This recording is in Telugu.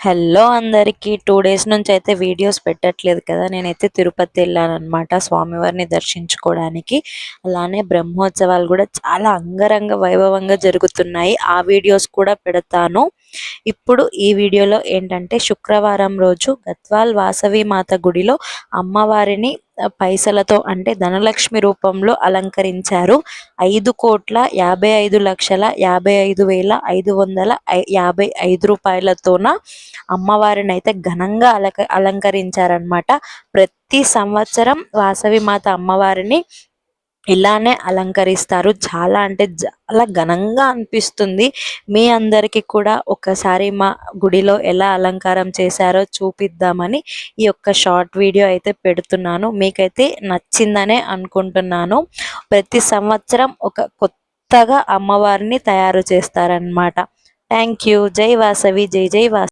హలో అందరికీ 2 డేస్ నుంచి అయితే వీడియోస్ పెట్టట్లేదు కదా. నేనైతే తిరుపతి వెళ్ళానన్నమాట స్వామివారిని దర్శించుకోవడానికి. అలానే బ్రహ్మోత్సవాలు కూడా చాలా అంగరంగ వైభవంగా జరుగుతున్నాయి. ఆ వీడియోస్ కూడా పెడతాను. ఇప్పుడు ఈ వీడియోలో ఏంటంటే శుక్రవారం రోజు గద్వాల్ వాసవి మాత గుడిలో అమ్మవారిని పైసలతో అంటే ధనలక్ష్మి రూపంలో అలంకరించారు. 5,55,55,555 రూపాయలతోన అమ్మవారిని అయితే ఘనంగా అలంకరించారనమాట. ప్రతి సంవత్సరం వాసవి మాత అమ్మవారిని ఇలానే అలంకరిస్తారు. చాలా అంటే చాలా ఘనంగా అనిపిస్తుంది. మీ అందరికీ కూడా ఒకసారి మా గుడిలో ఎలా అలంకారం చేశారో చూపిద్దామని ఈ యొక్క షార్ట్ వీడియో అయితే పెడుతున్నాను. మీకైతే నచ్చిందనే అనుకుంటున్నాను. ప్రతి సంవత్సరం ఒక కొత్తగా అమ్మవారిని తయారు చేస్తారనమాట. Thank you. జై వాసవి. జై జై వాసవి.